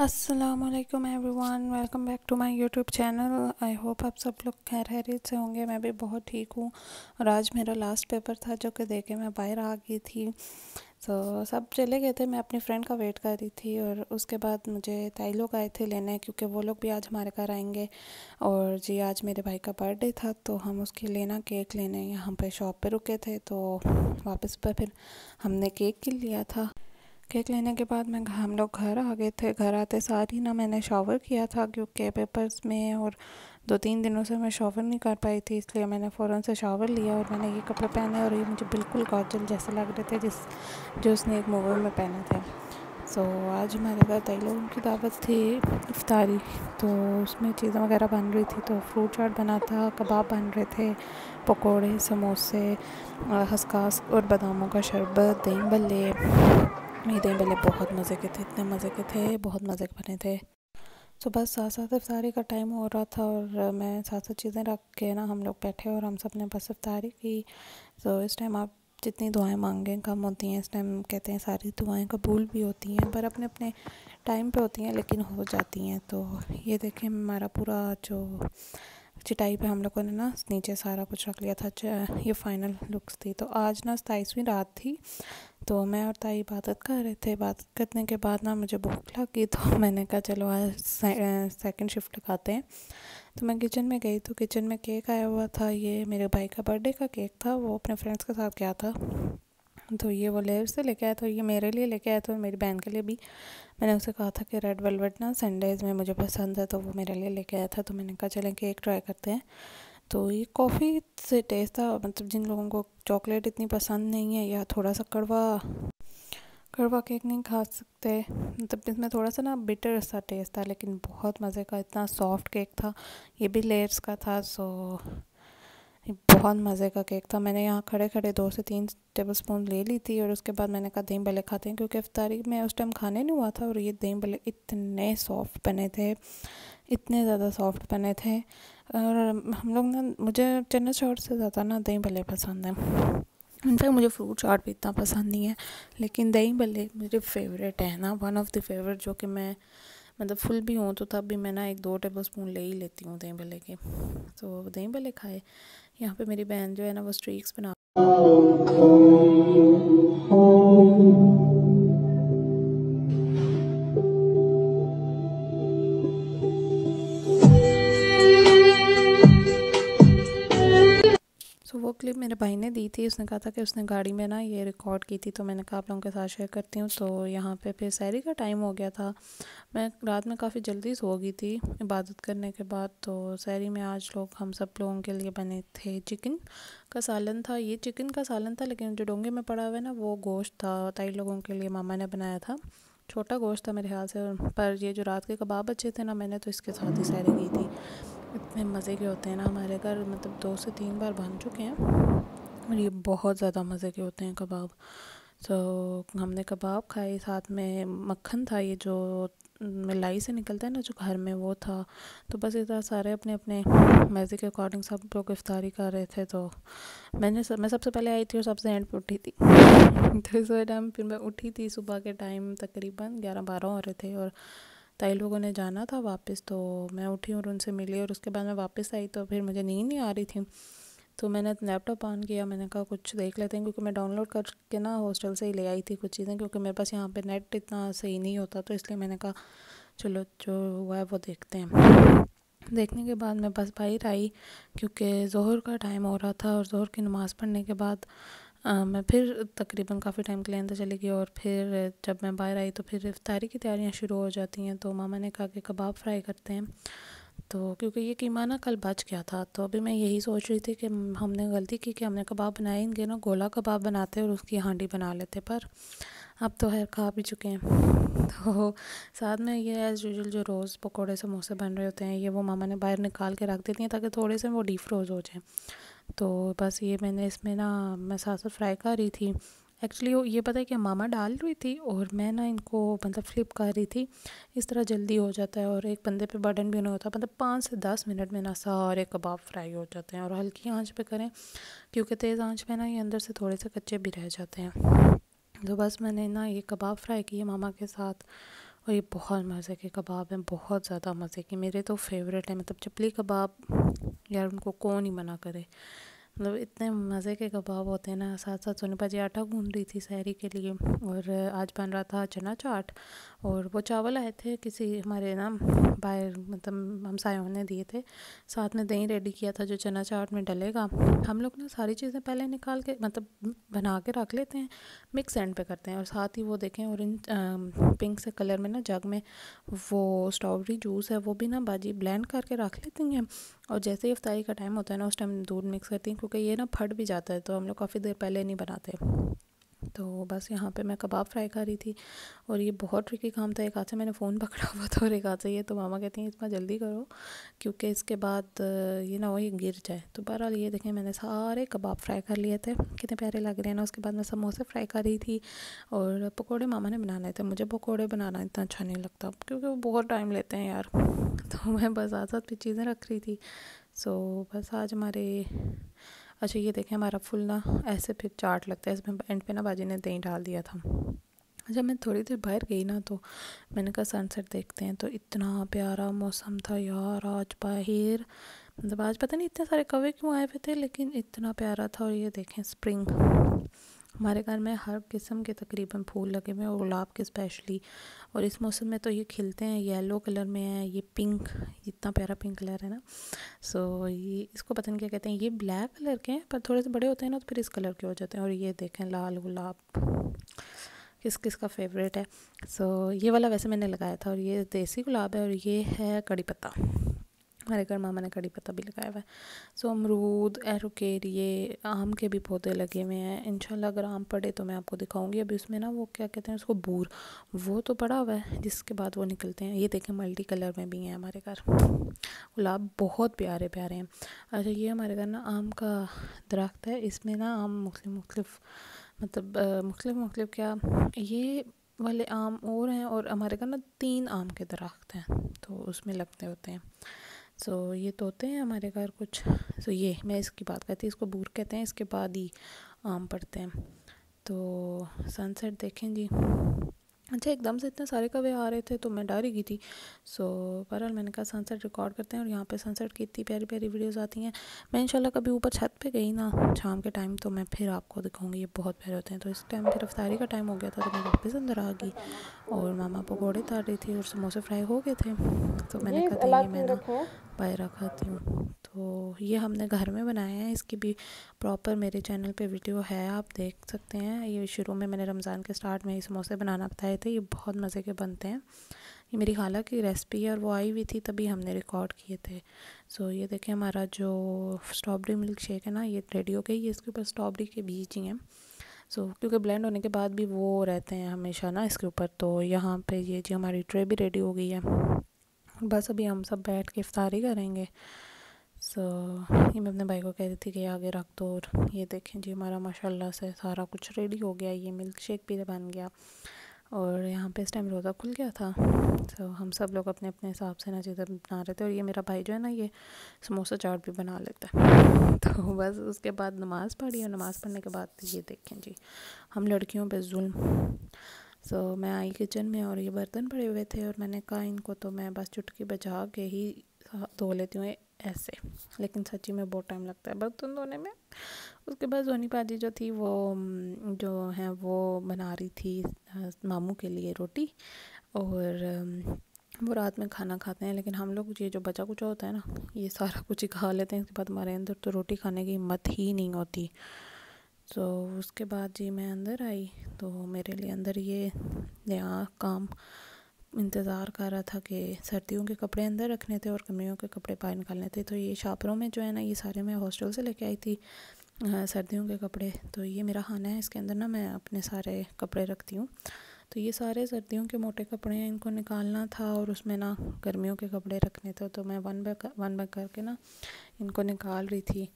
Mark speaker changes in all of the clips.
Speaker 1: अस्सलामुअलैकुम everyone, welcome back to my YouTube channel. I hope आप सब लोग खैरियत से होंगे। मैं भी बहुत ठीक हूँ। और आज मेरा लास्ट पेपर था जो कि देके मैं बाहर आ गई थी। तो सब चले गए थे, मैं अपनी फ्रेंड का वेट कर रही थी। और उसके बाद मुझे ताई लोग आए थे लेने, क्योंकि वो लोग भी आज हमारे घर आएंगे। और जी आज मेरे भाई का बर्थडे था, तो हम उसके लेना केक लेने यहाँ पे शॉप पे रुके थे। तो वापस पर फिर हमने केक लिया था। केक लेने के बाद हम लोग घर आ गए थे। घर आते सार ही ना मैंने शॉवर किया था, क्योंकि पेपर्स में और 2-3 दिनों से मैं शॉवर नहीं कर पाई थी, इसलिए मैंने फ़ौरन से शॉवर लिया। और मैंने ये कपड़े पहने और ये मुझे बिल्कुल काजल जैसे लग रहे थे जो उसने एक मूवी में पहने थे। सो आज हमारे घर कई लोगों की दावत थी, इफ्तारी। तो उसमें चीज़ें वगैरह बन रही थी। तो फ्रूट चाट बना था, कबाब बन रहे थे, पकोड़े, समोसे, खसखस और बादामों का शरबत, दही भल्ले। ये दही भल्ले बहुत मज़े के थे, इतने मज़े के थे, बहुत मज़े के बने थे। तो बस साथ साथ इफ्तारी का टाइम हो रहा था और मैं साथ साथ चीज़ें रख के ना हम लोग बैठे और हम सब ने बस इफ्तारी की। तो इस टाइम आप जितनी दुआएं मांगें कम होती हैं। इस टाइम कहते हैं सारी दुआएं कबूल भी होती हैं, पर अपने अपने टाइम पे होती हैं, लेकिन हो जाती हैं। तो ये देखें, हमारा पूरा जो चटाई पे हम लोगों ने ना नीचे सारा कुछ रख लिया था। ये फ़ाइनल लुक्स थी। तो आज ना 27वीं रात थी। तो मैं और ताई इबादत कर रहे थे। इबादत करने के बाद ना मुझे भूख लगी, तो मैंने कहा चलो आज सेकंड शिफ्ट लगाते हैं। तो मैं किचन में गई, तो किचन में केक आया हुआ था। ये मेरे भाई का बर्थडे का केक था, वो अपने फ्रेंड्स के साथ गया था। तो ये वो लेयर से लेके आया था, ये मेरे लिए लेके आया था और मेरी बहन के लिए भी। मैंने उसे कहा था कि रेड वेलवेट ना संडेज़ में मुझे पसंद है, तो वो मेरे लिए लेके आया था। तो मैंने कहा चलें केक ट्राई करते हैं। तो ये कॉफ़ी से टेस्ट था, मतलब जिन लोगों को चॉकलेट इतनी पसंद नहीं है या थोड़ा सा कड़वा कड़वा केक नहीं खा सकते, मतलब इसमें थोड़ा सा ना बिटर सा टेस्ट था, लेकिन बहुत मज़े का, इतना सॉफ्ट केक था। ये भी लेयर्स का था। सो ये बहुत मज़े का केक था। मैंने यहाँ खड़े खड़े 2 से 3 टेबल स्पून ले ली थी। और उसके बाद मैंने कहा दही भल्ले खाते हैं, क्योंकि इफ्तारी में उस टाइम खाने नहीं हुआ था। और ये दही भल्ले इतने सॉफ्ट बने थे, इतने ज़्यादा सॉफ्ट बने थे। और हम लोग ना, मुझे चना चाट से ज़्यादा ना दही भल्ले पसंद है। इनफैक्ट मुझे फ्रूट चाट भी इतना पसंद नहीं है, लेकिन दही भल्ले मेरे फेवरेट है ना, वन ऑफ द फेवरेट, जो कि मैं मतलब फुल भी हूँ तो तब भी मैं ना 1-2 टेबल स्पून ले ही लेती हूँ दही भल्ले के। तो दही भल्ले खाए। यहाँ पे मेरी बहन जो है ना, वो स्ट्रीक्स बना वो क्लिप मेरे भाई ने दी थी। उसने कहा था कि उसने गाड़ी में ना ये रिकॉर्ड की थी, तो मैंने कहा आप लोगों के साथ शेयर करती हूँ। तो यहाँ पे फिर सहरी का टाइम हो गया था। मैं रात में काफ़ी जल्दी सो गई थी इबादत करने के बाद। तो सहरी में आज हम सब लोगों के लिए बने थे चिकन का सालन था। ये चिकन का सालन था, लेकिन जो डोंगे में पड़ा हुआ है ना, वो गोश्त था। ताई लोगों के लिए मामा ने बनाया था, छोटा गोश्त था मेरे ख्याल से। पर ये जो रात के कबाब बचे थे ना, मैंने तो इसके साथ ही सहरी की थी। इतने मज़े के होते हैं ना हमारे घर, मतलब 2 से 3 बार बन चुके हैं और ये बहुत ज़्यादा मज़े के होते हैं कबाब। तो हमने कबाब खाए, साथ में मक्खन था, ये जो मलाई से निकलता है ना जो घर में, वो था। तो बस इतना सारे अपने अपने मज़े के अकॉर्डिंग सब लोग इफ्तारी कर रहे थे। तो मैं सबसे पहले आई थी और सबसे एंड पे उठी थी। तो इस टाइम फिर मैं उठी थी सुबह के टाइम, तकरीबन 11-12 हो रहे थे। और ताई लोगों ने जाना था वापस, तो मैं उठी और उनसे मिली। और उसके बाद मैं वापस आई, तो फिर मुझे नींद नहीं आ रही थी। तो मैंने लैपटॉप ऑन किया, मैंने कहा कुछ देख लेते हैं, क्योंकि मैं डाउनलोड करके ना हॉस्टल से ही ले आई थी कुछ चीज़ें, क्योंकि मेरे पास यहाँ पे नेट इतना सही नहीं होता। तो इसलिए मैंने कहा चलो जो हुआ है वो देखते हैं। देखने के बाद मैं बस बाहर आई, क्योंकि ज़ोहर का टाइम हो रहा था। और ज़ोहर की नमाज़ पढ़ने के बाद मैं फिर तकरीबन काफ़ी टाइम के लिए अंदर चली गई। और फिर जब मैं बाहर आई तो फिर इफ्तारी की तैयारियां शुरू हो जाती हैं। तो मामा ने कहा कि कबाब फ्राई करते हैं। तो क्योंकि ये कीमा ना कल बच गया था, तो अभी मैं यही सोच रही थी कि हमने गलती की कि हमने कबाब बनाए, इनके ना गोला कबाब बनाते और उसकी हांडी बना लेते, पर अब तो है खा भी चुके हैं। तो साथ में ये एज़ यूजुअल जो रोज़ पकोड़े समोसे बन रहे होते हैं, ये वो मामा ने बाहर निकाल के रख देती हैं, ताकि थोड़े से वो डीप फ्रोज़ हो जाए। तो बस ये मैंने इसमें ना, मैं साथ साथ फ्राई कर रही थी। एक्चुअली ये पता है कि मामा डाल रही थी और मैं ना इनको मतलब फ्लिप कर रही थी। इस तरह जल्दी हो जाता है और एक बंदे पे बर्डन भी नहीं होता। मतलब 5 से 10 मिनट में ना सारे कबाब फ्राई हो जाते हैं। और हल्की आंच पे करें, क्योंकि तेज़ आंच पे ना ये अंदर से थोड़े से कच्चे भी रह जाते हैं। तो बस मैंने ना ये कबाब फ्राई किए मामा के साथ, और ये बहुत मज़े के कबाब हैं, बहुत ज़्यादा मज़े के, मेरे तो फेवरेट है। मतलब चपली कबाब यार उनको कौन ही मना करे, मतलब इतने मज़े के कबाब होते हैं ना। साथ साथ सोनी पाजी आटा गूंद रही थी सहरी के लिए, और आज बन रहा था चना चाट, और वो चावल आए थे किसी हमारे ना बाहर, मतलब हमसायों ने दिए थे। साथ में दही रेडी किया था जो चना चाट में डलेगा। हम लोग ना सारी चीज़ें पहले निकाल के मतलब बना के रख लेते हैं, मिक्स एंड पे करते हैं। और साथ ही वो देखें ऑरेंज पिंक से कलर में ना जग में वो स्ट्रॉबेरी जूस है, वो भी ना बाजी ब्लेंड करके रख लेती हैं। और जैसे ही इफ्तारी का टाइम होता है ना, उस टाइम दूध मिक्स करती हैं, क्योंकि ये ना फट भी जाता है, तो हम लोग काफ़ी देर पहले नहीं बनाते। तो बस यहाँ पे मैं कबाब फ्राई कर रही थी, और ये बहुत ट्रिकी काम था। एक हाथ से मैंने फ़ोन पकड़ा हुआ था और एक हाथ से ये, तो मामा कहती हैं इतना जल्दी करो क्योंकि इसके बाद ये ना हो ये गिर जाए। तो बहरहाल ये देखें मैंने सारे कबाब फ्राई कर लिए थे, कितने प्यारे लग रहे हैं ना। उसके बाद मैं समोसे फ्राई कर रही थी, और पकोड़े मामा ने बनाने थे। मुझे पकोड़े बनाना इतना अच्छा नहीं लगता क्योंकि वो बहुत टाइम लेते हैं यार, तो मैं बस साथ साथ भी चीज़ें रख रही थी। सो बस आज हमारे, अच्छा ये देखें हमारा फुल ना ऐसे फिर चाट लगता है, इसमें एंड पे ना बाजी ने दही डाल दिया था। जब मैं थोड़ी देर बाहर गई ना, तो मैंने कहा सनसेट देखते हैं, तो इतना प्यारा मौसम था यार आज बाहर। मतलब आज पता नहीं इतने सारे कौवे क्यों आए हुए थे, लेकिन इतना प्यारा था। और ये देखें स्प्रिंग, हमारे घर में हर किस्म के तकरीबन फूल लगे हुए हैं, और गुलाब के स्पेशली। और इस मौसम में तो ये खिलते हैं, येलो कलर में है, ये पिंक, इतना प्यारा पिंक कलर है ना। सो ये इसको पता नहीं क्या कहते हैं, ये ब्लैक कलर के हैं पर थोड़े से बड़े होते हैं ना, तो फिर इस कलर के हो जाते हैं। और ये देखें लाल गुलाब, किस किस का फेवरेट है। सो ये वाला वैसे मैंने लगाया था, और ये देसी गुलाब है, और ये है कड़ी पत्ता, हमारे घर मामा ने कड़ी पत्ता भी लगाया हुआ है। सो अमरूद, एरोकेर, ये आम के भी पौधे लगे हुए हैं। इंशाल्लाह अगर आम पड़े तो मैं आपको दिखाऊंगी। अभी उसमें ना वो क्या कहते हैं उसको, बूर, वो तो पड़ा हुआ है, जिसके बाद वो निकलते हैं। ये देखें मल्टी कलर में भी हैं हमारे घर गुलाब, बहुत प्यारे प्यारे हैं। अच्छा ये हमारे घर ना आम का दरख्त है, इसमें ना आम मुख्तलिफ मतलब मुख्तलिफ क्या, ये वाले आम और हैं, और हमारे घर ना 3 आम के दरख्त हैं, तो उसमें लगते होते हैं। सो ये तोते हैं हमारे घर कुछ। सो ये मैं इसकी बात करती, इसको बूर कहते हैं, इसके बाद ही आम पड़ते हैं। तो सनसेट देखें जी। अच्छा एकदम से इतने सारे कौवे आ रहे थे तो मैं डर ही गई थी। सो बहरहाल मैंने कहा सनसेट रिकॉर्ड करते हैं, और यहाँ पे सनसेट की इतनी प्यारी प्यारी वीडियोस आती हैं। मैं इंशाल्लाह कभी ऊपर छत पे गई ना शाम के टाइम, तो मैं फिर आपको दिखाऊंगी, ये बहुत प्यारे होते हैं। तो इस टाइम फिर इफ्तारी का टाइम हो गया था, तो मैं वापस अंदर आ गई, और मामा पकौड़े तार रही थी, और समोसे फ्राई हो गए थे। तो मैंने कहा था ये मैं ना बाहर रखाती हूँ। तो ये हमने घर में बनाया है, इसकी भी प्रॉपर मेरे चैनल पे वीडियो है, आप देख सकते हैं। ये शुरू में मैंने रमज़ान के स्टार्ट में ही समोसे बनाना बताए थे, ये बहुत मज़े के बनते हैं। ये मेरी खाला की रेसिपी है, और वो आई हुई थी तभी हमने रिकॉर्ड किए थे। सो ये देखें हमारा जो स्ट्रॉबेरी मिल्क शेक है ना, ये रेडी हो गई। ये इसके ऊपर स्ट्रॉबेरी के बीज ही हैं, सो क्योंकि ब्लेंड होने के बाद भी वो रहते हैं हमेशा ना इसके ऊपर। तो यहाँ पे ये जी हमारी ट्रे भी रेडी हो गई है, बस अभी हम सब बैठ के इफ्तारी करेंगे। सो ये मैं अपने भाई को कह रही थी कि आगे रख दो। और ये देखें जी हमारा माशाल्लाह से सारा कुछ रेडी हो गया। ये मिल्क शेक भी बन गया, और यहाँ पे इस टाइम रोज़ा खुल गया था। तो हम सब लोग अपने अपने हिसाब से ना चीज़ें बना रहे थे। और ये मेरा भाई जो है ना, ये समोसा चाट भी बना लेता है। तो बस उसके बाद नमाज़ पढ़ी, और नमाज़ पढ़ने के बाद ये देखें जी हम लड़कियों पे जुल्म। सो मैं आई किचन में, और ये बर्तन पड़े हुए थे, और मैंने कहा इनको तो मैं बस चुटकी बजा के ही धो लेती हूँ ऐसे, लेकिन सच्ची में बहुत टाइम लगता है बर्तन धोने में। उसके बाद सोनी पाजी जो थी वो जो है वो बना रही थी मामू के लिए रोटी, और वो रात में खाना खाते हैं, लेकिन हम लोग ये जो बचा कुचा होता है ना, ये सारा कुछ ही खा लेते हैं। इसके बाद हमारे अंदर तो रोटी खाने की हिम्मत ही नहीं होती। तो उसके बाद जी मैं अंदर आई, तो मेरे लिए अंदर ये नया काम इंतज़ार कर रहा था कि सर्दियों के कपड़े अंदर रखने थे और गर्मियों के कपड़े बाहर निकालने थे। तो ये शापरों में जो है ना, ये सारे मैं हॉस्टल से लेके आई थी सर्दियों के कपड़े। तो ये मेरा खाना है, इसके अंदर ना मैं अपने सारे कपड़े रखती हूँ। तो ये सारे सर्दियों के मोटे कपड़े हैं, इनको निकालना था, और उसमें ना गर्मियों के कपड़े रखने थे। तो मैं वन बाय करके ना इनको निकाल रही थी।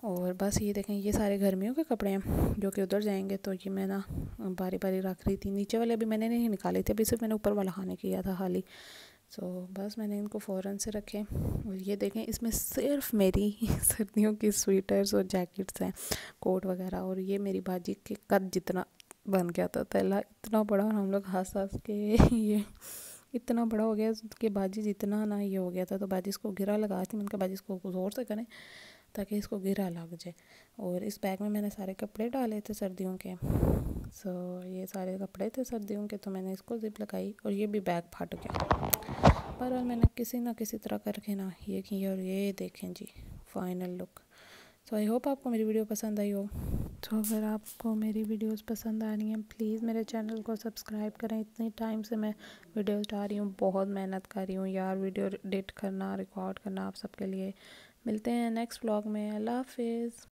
Speaker 1: और बस ये देखें ये सारे गर्मियों के कपड़े हैं जो कि उधर जाएंगे, तो ये मैं ना बारी बारी रख रही थी। नीचे वाले अभी मैंने नहीं निकाले थे, अभी सिर्फ मैंने ऊपर वाला खाने किया था खाली। सो बस मैंने इनको फ़ौरन से रखे। और ये देखें इसमें सिर्फ मेरी सर्दियों की स्वेटर्स और जैकेट्स हैं, कोट वगैरह। और ये मेरी बाजी के कद जितना बन गया था तैला इतना बड़ा, और हम लोग हंस हंस के ये इतना बड़ा हो गया कि बाजी जितना ना ये हो गया था, तो बाजी इसको गिरा लगा थी। मैंने कहा बाजी इसको ज़ोर से करें ताकि इसको गिरा लग जाए। और इस बैग में मैंने सारे कपड़े डाले थे सर्दियों के, ये सारे कपड़े थे सर्दियों के, तो मैंने इसको जिप लगाई और ये भी बैग फट गया। पर और मैंने किसी ना किसी तरह करके ना ये किया, और ये देखें जी final look. So I hope आपको मेरी वीडियो पसंद आई हो। तो अगर आपको मेरी वीडियोस पसंद आ रही हैं प्लीज़ मेरे चैनल को सब्सक्राइब करें। इतनी टाइम से मैं वीडियोस डाल रही हूँ, बहुत मेहनत कर रही हूँ यार, वीडियो एडिट करना, रिकॉर्ड करना आप सबके लिए। मिलते हैं नेक्स्ट व्लॉग में। अल्लाह हाफिज़।